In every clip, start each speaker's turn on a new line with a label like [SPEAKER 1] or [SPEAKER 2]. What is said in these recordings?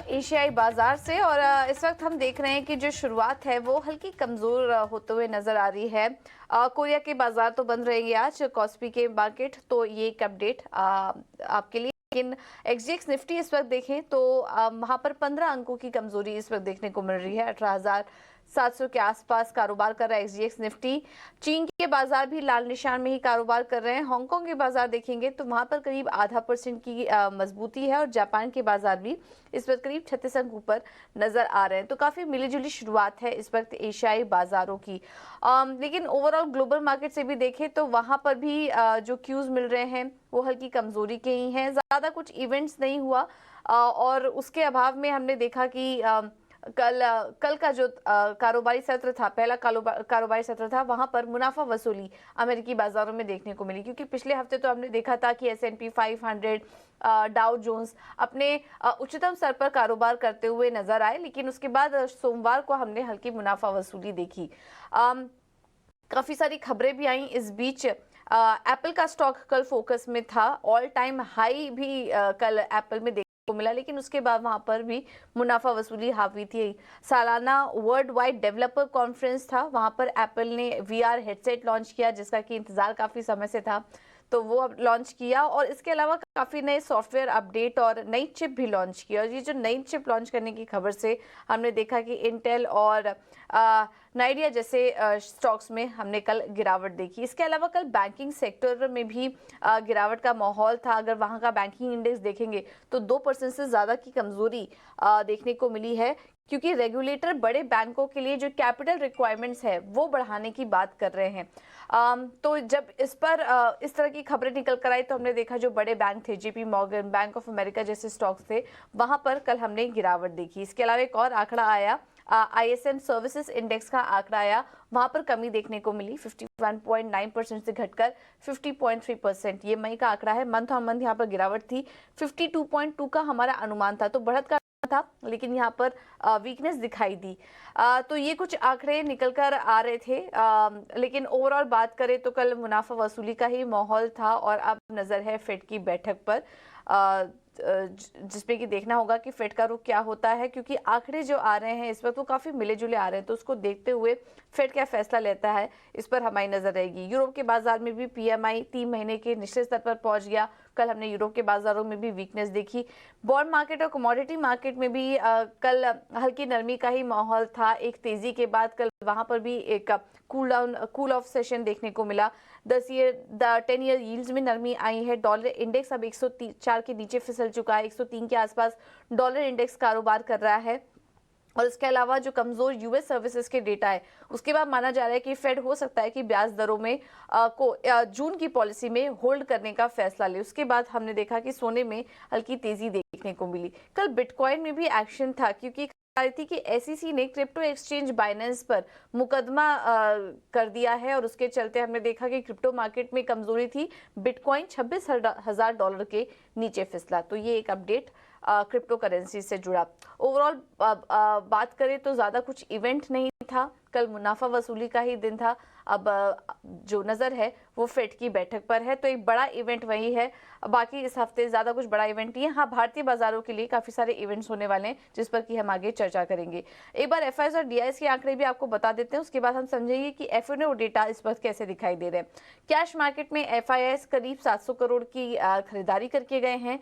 [SPEAKER 1] एशियाई बाजार से। और इस वक्त हम देख रहे हैं कि जो शुरुआत है वो हल्की कमजोर होते हुए नजर आ रही है। कोरिया के बाजार तो बंद रहेंगे आज, कॉस्पी के मार्केट, तो ये एक अपडेट आपके लिए। लेकिन एक्सजीएक्स निफ्टी इस वक्त देखें तो वहां पर 15 अंकों की कमजोरी इस वक्त देखने को मिल रही है। 18,700 के आसपास कारोबार कर रहा है एक्सजीएक्स निफ्टी। चीन के बाजार भी लाल निशान में ही कारोबार कर रहे हैं। हांगकांग के बाजार देखेंगे तो वहां पर करीब 0.5% की मजबूती है। और जापान के बाजार भी इस वक्त करीब 36 अंक ऊपर नजर आ रहे हैं। तो काफी मिलीजुली शुरुआत है इस वक्त एशियाई बाजारों की। लेकिन ओवरऑल ग्लोबल मार्केट से भी देखें तो वहां पर भी जो क्यूज मिल रहे हैं वो हल्की कमजोरी के ही हैं। ज्यादा कुछ इवेंट्स नहीं हुआ और उसके अभाव में हमने देखा कि कल का जो कारोबारी सत्र था, पहला कारोबारी सत्र था, वहां पर मुनाफा वसूली अमेरिकी बाजारों में देखने को मिली। क्योंकि पिछले हफ्ते तो हमने देखा था कि S&P 500, डाउ जोन्स अपने उच्चतम स्तर पर कारोबार करते हुए नजर आए, लेकिन उसके बाद सोमवार को हमने हल्की मुनाफा वसूली देखी। काफी सारी खबरें भी आई इस बीच। एप्पल का स्टॉक कल फोकस में था, ऑल टाइम हाई भी कल एप्पल में को मिला, लेकिन उसके बाद वहां पर भी मुनाफा वसूली हावी थी। सालाना वर्ल्ड वाइड डेवलपर कॉन्फ्रेंस था, वहां पर एप्पल ने VR हेडसेट लॉन्च किया, जिसका कि इंतजार काफी समय से था, तो वो अब लॉन्च किया। और इसके अलावा काफी नए सॉफ्टवेयर अपडेट और नई चिप भी लॉन्च की। और ये जो नई चिप लॉन्च करने की खबर से हमने देखा कि इंटेल और नाइडिया जैसे स्टॉक्स में हमने कल गिरावट देखी। इसके अलावा कल बैंकिंग सेक्टर में भी गिरावट का माहौल था। अगर वहां का बैंकिंग इंडेक्स देखेंगे तो 2% से ज्यादा की कमजोरी देखने को मिली है, क्योंकि रेगुलेटर बड़े बैंकों के लिए जो कैपिटल रिक्वायरमेंट्स है वो बढ़ाने की बात कर रहे हैं। तो जब इस पर इस तरह की खबरें निकल कर आई तो हमने देखा जो बड़े बैंक थे, JP Morgan, bank of America जैसे स्टॉक्स थे, वहां पर कल हमने गिरावट देखी। इसके अलावा एक और आंकड़ा आया, ISM सर्विसेज इंडेक्स का आंकड़ा आया, वहां पर कमी देखने को मिली, 51.9% से घटकर 50.3%। ये मई का आंकड़ा है। मंथ ऑन मंथ यहाँ पर गिरावट थी। 52.2 का हमारा अनुमान था, तो बढ़त का था, लेकिन यहाँ पर वीकनेस दिखाई दी। तो ये कुछ आंकड़े निकल कर आ रहे थे। लेकिन ओवरऑल बात करें तो कल मुनाफा वसूली का ही माहौल था। और अब नजर है फेड की बैठक पर, जिसमें कि देखना होगा कि फेड का रुख क्या होता है, क्योंकि आंकड़े जो आ रहे हैं इस वक्त वो काफी मिले जुले आ रहे हैं। तो उसको देखते हुए फेड क्या फैसला लेता है, इस पर हमारी नजर रहेगी। यूरोप के बाजार में भी PMI 3 महीने के निचले स्तर पर पहुंच गया। कल हमने यूरोप के बाजारों में भी वीकनेस देखी। बॉन्ड मार्केट और कमोडिटी मार्केट में भी कल हल्की नरमी का ही माहौल था। एक तेजी के बाद कल वहां पर भी एक कूल ऑफ सेशन देखने को मिला। 10 ईयर यील्ड्स में नरमी आई है। डॉलर इंडेक्स अब 104 के नीचे फिसल चुका है। 103 के आसपास डॉलर इंडेक्स कारोबार कर रहा है। और इसके अलावा जो कमजोर US सर्विसेज के डेटा है, उसके बाद माना जा रहा है कि फेड हो सकता है कि ब्याज दरों में जून की पॉलिसी में होल्ड करने का फैसला ले। उसके बाद हमने देखा कि सोने में हल्की तेजी देखने को मिली। कल बिटकॉइन में भी एक्शन था, क्योंकि थी कि SEC ने क्रिप्टो एक्सचेंज बाइनेंस पर मुकदमा कर दिया है। और उसके चलते हमने देखा कि क्रिप्टो मार्केट में कमजोरी थी। बिटकॉइन $26,000 के नीचे फिसला। तो ये एक अपडेट क्रिप्टो करेंसी से जुड़ा। ओवरऑल बात करें तो ज्यादा कुछ इवेंट नहीं था, कल मुनाफा वसूली का ही दिन था। अब जो नजर है वो फेड की बैठक पर है, तो एक बड़ा इवेंट वही है। बाकी इस हफ्ते ज्यादा कुछ बड़ा इवेंट नहीं है। हाँ, भारतीय बाजारों के लिए काफी सारे इवेंट्स होने वाले हैं, जिस पर कि हम आगे चर्चा करेंगे। एक बार FIs और DIs के आंकड़े भी आपको बता देते हैं, उसके बाद हम समझेंगे कि F&O डेटा इस वक्त कैसे दिखाई दे रहे हैं। कैश मार्केट में FIs करीब 700 करोड़ की खरीदारी करके गए हैं,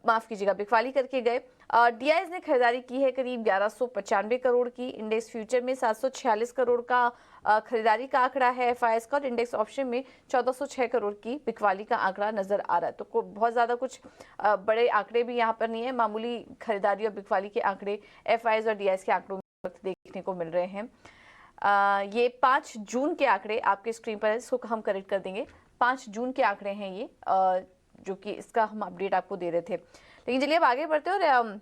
[SPEAKER 1] माफ कीजिएगा, बिकवाली करके गए। DIs ने खरीदारी की है करीब 1195 करोड़ की। इंडेक्स फ्यूचर में 746 करोड़ का खरीदारी का आंकड़ा है FIs का। और इंडेक्स ऑप्शन में 1406 करोड़ की बिकवाली का आंकड़ा नजर आ रहा है। तो बहुत ज्यादा कुछ बड़े आंकड़े भी यहाँ पर नहीं है, मामूली खरीदारी और बिकवाली के आंकड़े FIs और DIs के आंकड़ों में देखने को मिल रहे हैं। ये 5 जून के आंकड़े आपके स्क्रीन पर है, इसको हम करेक्ट कर देंगे। 5 जून के आंकड़े हैं ये, जो कि इसका हम अपडेट आपको दे रहे थे। लेकिन चलिए अब आगे बढ़ते हैं और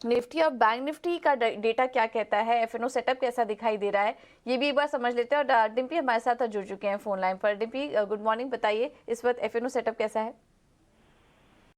[SPEAKER 1] निफ्टी और बैंक निफ्टी का डेटा क्या कहता है, F&O सेटअप कैसा दिखाई दे रहा है, ये भी एक बार समझ लेते हैं। और डिम्पी हमारे साथ जुड़ चुके हैं फोन लाइन पर। डिम्पी, गुड मॉर्निंग, बताइए इस वक्त F&O सेटअप कैसा है?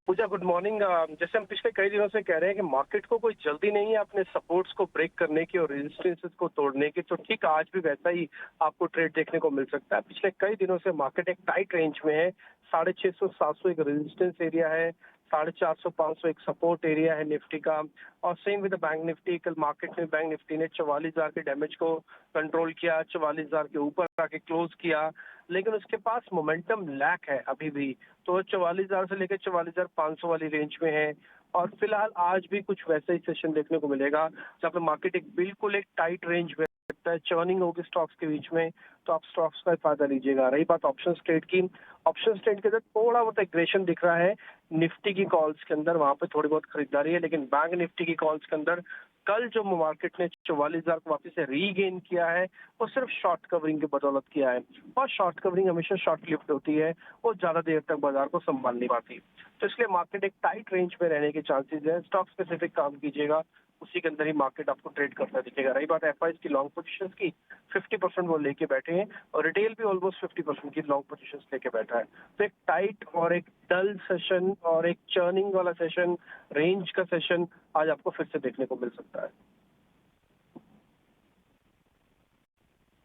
[SPEAKER 2] पूजा, गुड मॉर्निंग। जैसे हम पिछले कई दिनों से कह रहे हैं कि मार्केट को कोई जल्दी नहीं है अपने सपोर्ट्स को ब्रेक करने की और रेजिस्टेंसेस को तोड़ने की, तो ठीक आज भी वैसा ही आपको ट्रेड देखने को मिल सकता है। पिछले कई दिनों से मार्केट एक टाइट रेंज में है। 650-700 एक रेजिस्टेंस एरिया है, 450-500 एक सपोर्ट एरिया है निफ्टी का। और सेम विद बैंक निफ्टी, कल मार्केट में बैंक निफ्टी ने 44,000 के डैमेज को कंट्रोल किया, 44,000 के ऊपर आके क्लोज किया, लेकिन उसके पास मोमेंटम लैक है अभी भी, तो 44,000 से लेकर 44,500 वाली रेंज में है। और फिलहाल आज भी कुछ वैसे ही सेशन देखने को मिलेगा जहाँ पे मार्केट बिल्कुल एक टाइट रेंज में लगता है, चर्निंग होगी स्टॉक्स के बीच में, तो आप स्टॉक्स का फायदा लीजिएगा। रही बात ऑप्शन ट्रेड की, ऑप्शन ट्रेड के अंदर थोड़ा बहुत एग्रेशन दिख रहा है निफ्टी की कॉल्स के अंदर, वहां पे थोड़ी बहुत खरीदारी है, लेकिन बैंक निफ्टी की कॉल्स के अंदर कल जो मार्केट ने 44,000 को वापस से रीगेन किया है, वो सिर्फ शॉर्ट कवरिंग की बदौलत किया है, और शॉर्ट कवरिंग हमेशा शॉर्ट लिफ्ट होती है, वो ज्यादा देर तक बाजार को संभाल नहीं पाती। तो इसलिए मार्केट एक टाइट रेंज में रहने के चांसेस है। स्टॉक स्पेसिफिक काम कीजिएगा, उसी के अंदर ही मार्केट आपको ट्रेड करता दिखेगा। रही बात एफआईज की लॉन्ग पोजीशंस की, 50% वो लेके बैठे हैं, और रिटेल भी ऑलमोस्ट 50% की लॉन्ग पोजीशंस लेके बैठा है। तो एक टाइट और एक डल सेशन और एक चर्निंग वाला सेशन, रेंज का सेशन आज आपको फिर से देखने को मिल सकता है।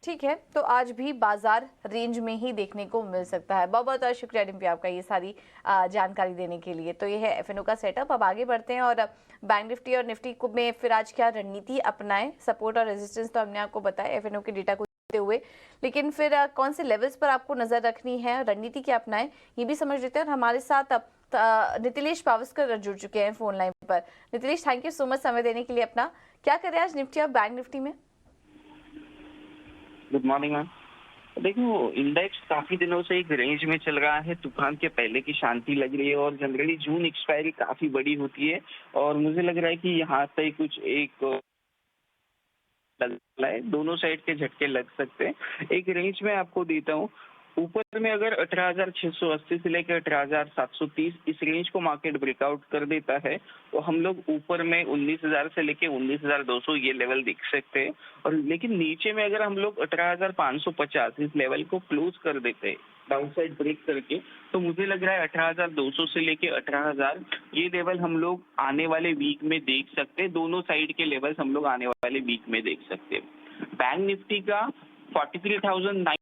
[SPEAKER 1] ठीक है, तो आज भी बाजार रेंज में ही देखने को मिल सकता है। बहुत बहुत शुक्रिया डिम्पी आपका ये सारी जानकारी देने के लिए। तो ये है एफएनओ का सेटअप। अब आगे बढ़ते हैं और बैंक निफ्टी और निफ्टी को में फिर आज क्या रणनीति अपनाएं। सपोर्ट और रेजिस्टेंस तो हमने आपको बताया एफएनओ के डेटा को देखते हुए, लेकिन फिर कौन से लेवल्स पर आपको नजर रखनी है, रणनीति क्या अपनाएं, ये भी समझ लेते हैं। और हमारे साथ नितिलेश पावस्कर जुड़ चुके हैं फोन लाइन पर। Nitilesh, thank you so much समय देने के लिए अपना। क्या करें आज निफ्टी और बैंक निफ्टी में?
[SPEAKER 3] Good morning ma'am. देखो, इंडेक्स काफी दिनों से एक रेंज में चल रहा है, तूफान के पहले की शांति लग रही है, और जनरली जून एक्सपायरी काफी बड़ी होती है, और मुझे लग रहा है कि यहाँ से कुछ एक दोनों साइड के झटके लग सकते हैं। एक रेंज में आपको देता हूँ, ऊपर में अगर 18,680 से लेकर 18,730 इस रेंज को मार्केट ब्रेकआउट कर देता है, तो हम लोग ऊपर में 19,000 से लेकर 19,200 ये लेवल देख सकते हैं। और लेकिन नीचे में अगर हम लोग 18,550 इस लेवल को क्लोज कर देते हैं डाउन साइड ब्रेक करके, तो मुझे लग रहा है 18,200 से लेके 18,000 ये लेवल हम लोग आने वाले वीक में देख सकते हैं। दोनों साइड के लेवल्स हम लोग आने वाले वीक में देख सकते हैं। बैंक निफ्टी का 43,900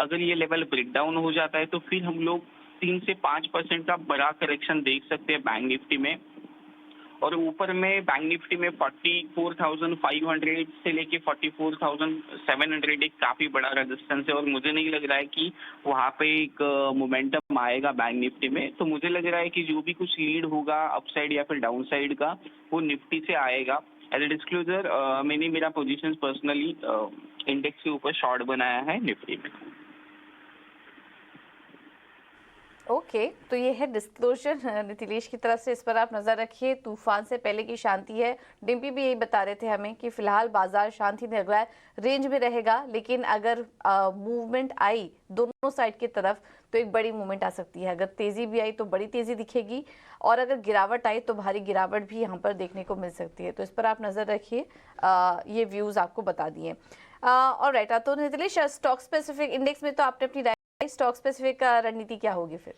[SPEAKER 3] अगर ये लेवल ब्रेक डाउन हो जाता है, तो फिर हम लोग 3 से 5% का बड़ा करेक्शन देख सकते हैं बैंक निफ्टी में। और ऊपर में बैंक निफ्टी में 44,500 से लेके 44,700 एक काफी बड़ा रेजिस्टेंस है, और मुझे नहीं लग रहा है कि वहाँ पे एक मोमेंटम आएगा बैंक निफ्टी में। तो मुझे लग रहा है कि जो भी कुछ लीड होगा अपसाइड या फिर डाउन साइड का, वो निफ्टी से आएगा। एज ए डिस्क्लोजर, मैंने मेरा पोजीशन पर्सनली इंडेक्स के ऊपर शॉर्ट बनाया है निफ्टी में।
[SPEAKER 1] ओके, तो ये है डिस्क्लोजर नितिलेश की तरफ से, इस पर आप नजर रखिए। तूफान से पहले की शांति है। डिम्पी भी यही बता रहे थे हमें कि फिलहाल बाजार शांति लग रहा है, रेंज में रहेगा, लेकिन अगर मूवमेंट आई दोनों साइड की तरफ तो एक बड़ी मूवमेंट आ सकती है। अगर तेजी भी आई तो बड़ी तेजी दिखेगी, और अगर गिरावट आई तो भारी गिरावट भी यहाँ पर देखने को मिल सकती है। तो इस पर आप नजर रखिए। ये व्यूज आपको बता दिए। और राइट, तो नितिलेश, स्टॉक स्पेसिफिक इंडेक्स में तो आपने अपनी स्टॉक स्पेसिफिक रणनीति क्या होगी फिर?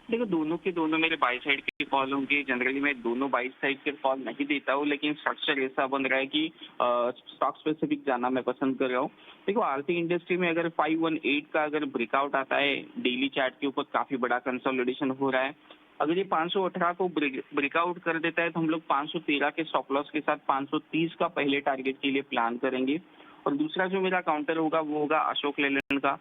[SPEAKER 3] देखो, दोनों के दोनों मेरे बाई साइड के कॉल होंगे। जनरली मैं दोनों बाई साइड के कॉल नहीं देता हूँ, लेकिन स्ट्रक्चर ऐसा बन रहा है कि स्टॉक स्पेसिफिक जाना मैं पसंद कर रहा हूँ। देखो, आरती इंडस्ट्री में अगर 518 का अगर ब्रेकआउट आता है, डेली चार्ट के ऊपर काफी बड़ा कंसोलिडेशन हो रहा है। अगर ये 518 को ब्रेकआउट कर देता है, तो हम लोग 513 के स्टॉप लॉस के साथ 530 का पहले टारगेट के लिए प्लान करेंगे। और दूसरा जो मेरा काउंटर होगा वो होगा अशोक लेलैंड का।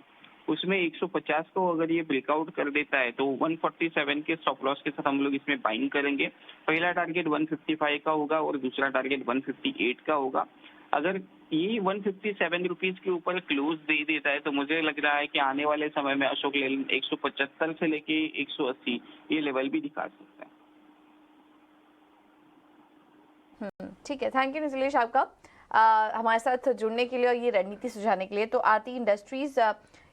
[SPEAKER 3] उसमें 150 को अगर ये ब्रेकआउट कर देता है, तो 147 के स्टॉप लॉस के साथ हम लोग इसमें बाइंग करेंगे। पहला टारगेट 155 का होगा और दूसरा टारगेट 158 का होगा। अगर ये 157 रुपीज के ऊपर क्लोज दे देता है, तो मुझे लग रहा है कि आने वाले समय में अशोक लेलैंड 175 से लेके 180 ये लेवल भी दिखा सकता है।
[SPEAKER 1] ठीक है, थैंक यू नितिलेश आपका हमारे साथ जुड़ने के लिए और ये रणनीति सुझाने के लिए। तो आरती इंडस्ट्रीज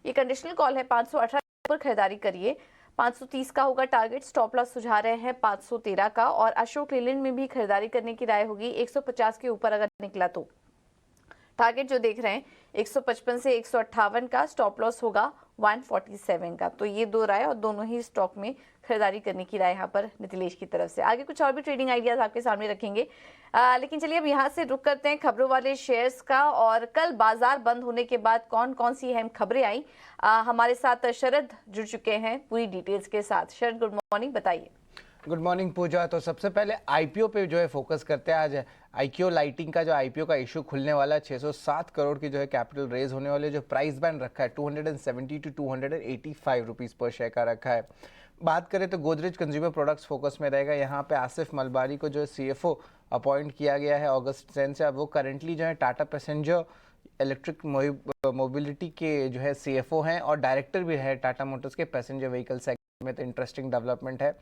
[SPEAKER 1] ये कंडीशनल कॉल है, 518 पर खरीदारी करिए। 530 का होगा टारगेट, स्टॉप लॉस सुझा रहे हैं 513 का। और अशोक लेलैंड में भी खरीदारी करने की राय होगी। 150 के ऊपर अगर निकला तो टारगेट जो देख रहे हैं 155 से 158 का, स्टॉप लॉस होगा 147 का। तो ये दो राय और दोनों ही स्टॉक में खरीदारी करने की राय यहाँ पर नितिलेश की तरफ से। आगे कुछ और भी ट्रेडिंग आइडियाज आपके सामने रखेंगे, लेकिन चलिए अब यहाँ से रुक करते हैं खबरों वाले शेयर्स का। और कल बाजार बंद होने के बाद कौन कौन सी अहम खबरें आई, हमारे साथ शरद जुड़ चुके हैं पूरी डिटेल्स के साथ। शरद, गुड मॉर्निंग, बताइए।
[SPEAKER 4] गुड मॉर्निंग पूजा। तो सबसे पहले आईपीओ पे जो है फोकस करते हैं। आज आईक्यू लाइटिंग का जो आईपीओ का इशू खुलने वाला है, 607 करोड़ की जो है कैपिटल रेज होने वाले, जो प्राइस बैंड रखा है 270 टू 285 रुपीज़ पर शेयर का रखा है। बात करें तो गोदरेज कंज्यूमर प्रोडक्ट्स फोकस में रहेगा। यहाँ पे आसिफ मलबारी को जो है सीएफओ अपॉइंट किया गया है अगस्त 10 से। अब वो करेंटली जो है टाटा पैसेंजर इलेक्ट्रिक मोबिलिटी के जो है सीएफओ हैं और डायरेक्टर भी है टाटा मोटर्स के पैसेंजर व्हीकल सेगमेंट में। तो इंटरेस्टिंग डेवलपमेंट है।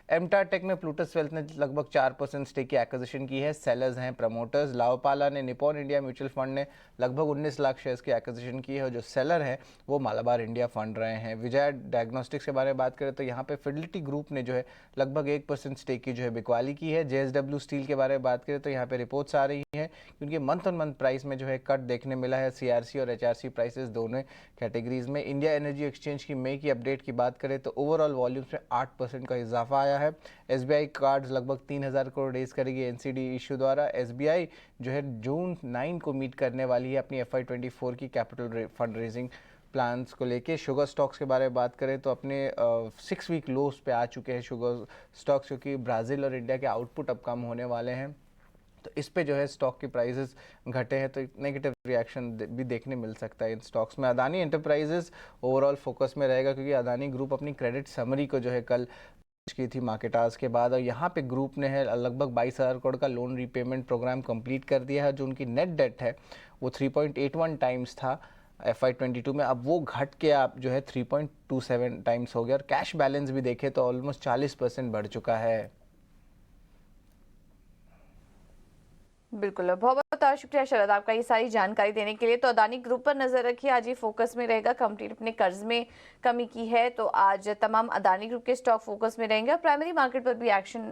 [SPEAKER 4] एमटा टेक में प्लूटस वेल्थ ने लगभग 4% स्टेक की एक्विजिशन की है। सेलर्स हैं प्रमोटर्स। लाओपाला ने निपॉन इंडिया म्यूचुअल फंड ने लगभग 19 लाख शेयर्स की एक्विजिशन की है और जो सेलर हैं वो मालाबार इंडिया फंड रहे हैं। विजय डायग्नोस्टिक्स के बारे में बात करें तो यहाँ पे फिडिलिटी ग्रुप ने जो है लगभग 1% स्टेक की जो है बिकवाली की है। जेएसडब्ल्यू स्टील के बारे में बात करें तो यहाँ पे रिपोर्ट्स आ रही हैं क्योंकि मंथ ऑन मंथ प्राइस में जो है कट देखने मिला है। सीआरसी और एचआरसी प्राइसेस दोनों कैटेगरीज में। इंडिया एनर्जी एक्सचेंज की मई की अपडेट की बात करें तो ओवरऑल वॉल्यूम्स में 8% का इजाफा आया है। एसबीआई कार्ड्स लगभग 3000 करोड़ रेज करेगी एनसीडी इशू द्वारा। एसबीआई जो है जून 9 को मीट करने वाली है अपनी FY24 की कैपिटल फंड रेजिंग प्लान्स को लेके। शुगर स्टॉक्स के बारे में बात करें तो अपने 6 वीक लोस पे आ चुके हैं शुगर स्टॉक्स, क्योंकि ब्राज़ील और इंडिया के आउटपुट अब कम होने वाले हैं। तो इस पे जो है स्टॉक की प्राइसेस घटे हैं तो नेगेटिव रिएक्शन भी देखने मिल सकता है इन स्टॉक्स में। अदानी एंटरप्राइजेस ओवरऑल फोकस में रहेगा क्योंकि अदानी ग्रुप अपनी क्रेडिट समरी को जो है कल की थी मार्केट आवर्स के बाद, और यहाँ पे ग्रुप ने है लगभग 22,000 करोड़ का लोन रीपेमेंट प्रोग्राम कंप्लीट कर दिया है। जो उनकी नेट डेट है वो 3.81 टाइम्स था FY22 में, अब वो घट के आप जो है 3.27 टाइम्स हो गया। और कैश बैलेंस भी देखें तो ऑलमोस्ट 40% बढ़ चुका है।
[SPEAKER 1] बिल्कुल, बहुत बहुत शुक्रिया शरद आपका ये सारी जानकारी देने के लिए। तो अदानी ग्रुप पर नजर रखिए, आज ये फोकस में रहेगा। कंपनी अपने कर्ज में कमी की है तो आज तमाम अदानी ग्रुप के स्टॉक फोकस में रहेंगे। और प्राइमरी मार्केट पर भी एक्शन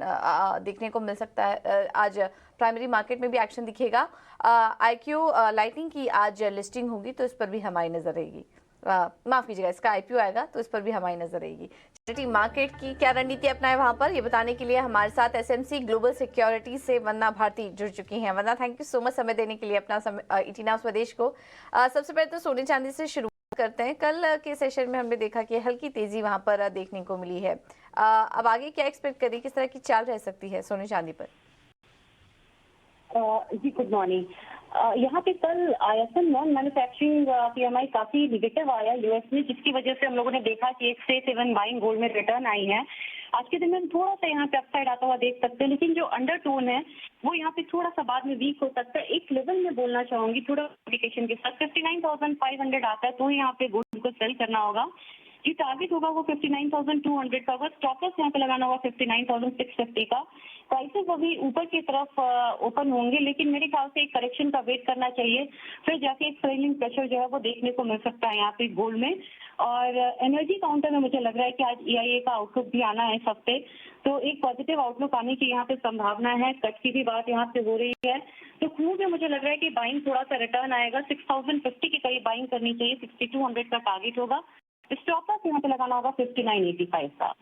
[SPEAKER 1] देखने को मिल सकता है। आज प्राइमरी मार्केट में भी एक्शन दिखेगा। आईक्यू लाइटिंग की आज लिस्टिंग होगी तो इस पर भी हमारी नजर रहेगी। माफ कीजिएगा, इसका आईपीओ आएगा तो इस पर भी हमारी नजर रहेगी। चैरिटी मार्केट की क्या रणनीति अपनाए वहां पर, ये बताने के लिए हमारे साथ एसएमसी ग्लोबल सिक्योरिटी से वंदना भारती जुड़ चुकी हैं। वंदना, थैंक यू सो मच समय देने के लिए अपना ईटी नाउ स्वदेश को। सबसे पहले तो सोने चांदी से शुरुआत करते हैं। कल के सेशन में हमने देखा कि हल्की तेजी वहां पर देखने को मिली है। अब आगे क्या एक्सपेक्ट करिए, किस तरह की चाल रह सकती है सोने चांदी पर?
[SPEAKER 5] जी गुड मॉर्निंग। यहाँ पे कल आईएसएम नॉन मैन्युफैक्चरिंग पीएमआई काफी निगेटिव आया यूएस में, जिसकी वजह से हम लोगों ने देखा कि 1 से 7 बाइंग गोल्ड में रिटर्न आई है। आज के दिन में हम थोड़ा सा यहाँ पे अपसाइड आता हुआ देख सकते हैं, लेकिन जो अंडरटोन है वो यहाँ पे थोड़ा सा बाद में वीक हो सकता है। एक लेवल में बोलना चाहूंगी थोड़ा इंडिकेशन के साथ 59,500 आता है तो यहाँ पे गोल्ड को सेल करना होगा। जो टारगेट होगा वो 59,200 का होगा। स्टॉप लॉस यहाँ पे लगाना होगा 59,650 का। प्राइसेस अभी ऊपर की तरफ ओपन होंगे, लेकिन मेरे ख्याल से एक करेक्शन का वेट करना चाहिए, फिर जाके एक सेलिंग प्रेशर जो है वो देखने को मिल सकता है यहाँ पे गोल्ड में। और एनर्जी काउंटर में मुझे लग रहा है कि आज EIA का आउटलुक भी आना है इस हफ्ते, तो एक पॉजिटिव आउटलुक आने की यहाँ पे संभावना है। कट की भी बात यहाँ पे हो रही है, तो क्रूड में मुझे लग रहा है कि बाइंग थोड़ा सा रिटर्न आएगा। 6,050 के करीब बाइंग करनी चाहिए। 6,200 का टारगेट होगा। स्टॉप लॉस यहाँ पे लगाना होगा 59.85 का।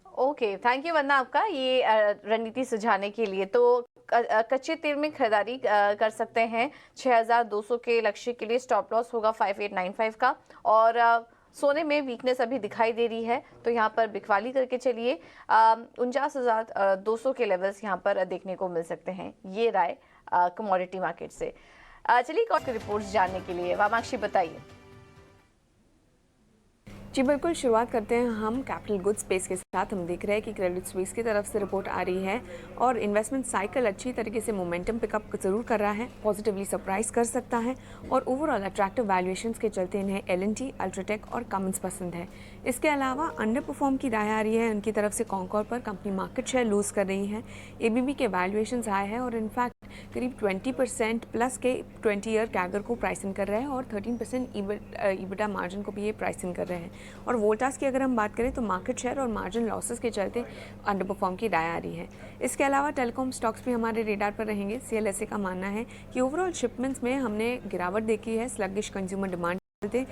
[SPEAKER 1] ओके, थैंक यू वंदना आपका ये रणनीति सुझाने के लिए। तो कच्चे तेल में खरीदारी कर सकते हैं 6,200 के लक्ष्य के लिए। स्टॉप लॉस होगा 5895 का। और सोने में वीकनेस अभी दिखाई दे रही है तो यहाँ पर बिकवाली करके चलिए। 49,200 के लेवल्स यहाँ पर देखने को मिल सकते हैं। ये राय कमोडिटी मार्केट से। चलिए कॉस्ट की रिपोर्ट्स जानने के लिए वामाक्षी बताइए।
[SPEAKER 6] जी बिल्कुल, शुरुआत करते हैं हम कैपिटल गुड्स स्पेस के साथ। हम देख रहे हैं कि क्रेडिट स्विस की तरफ से रिपोर्ट आ रही है और इन्वेस्टमेंट साइकिल अच्छी तरीके से मोमेंटम पिकअप जरूर कर रहा है, पॉजिटिवली सरप्राइज कर सकता है और ओवरऑल अट्रैक्टिव वैल्यूएशंस के चलते इन्हें L&T, अल्ट्राटेक और कमेंस पसंद है। इसके अलावा अंडर परफॉर्म की राय आ रही है उनकी तरफ से। कॉन्कॉर पर कंपनी मार्केट शेयर लूज कर रही है। ABB के वैल्यूएशंस हाई है और इनफैक्ट करीब 20% प्लस के 20 ईयर कैगर को प्राइसिंग कर रहे हैं और 13% EBITDA मार्जिन को भी ये प्राइसिंग कर रहे हैं। और वोल्टास की अगर हम बात करें तो मार्केट शेयर और मार्जिन लॉसेस के चलते अंडर परफॉर्म की राय आ रही है। इसके अलावा टेलीकॉम स्टॉक्स भी हमारे रेडार पर रहेंगे। CLSA का मानना है कि ओवरऑल शिपमेंट्स में हमने गिरावट देखी है, स्लगिश कंज्यूमर डिमांड चलते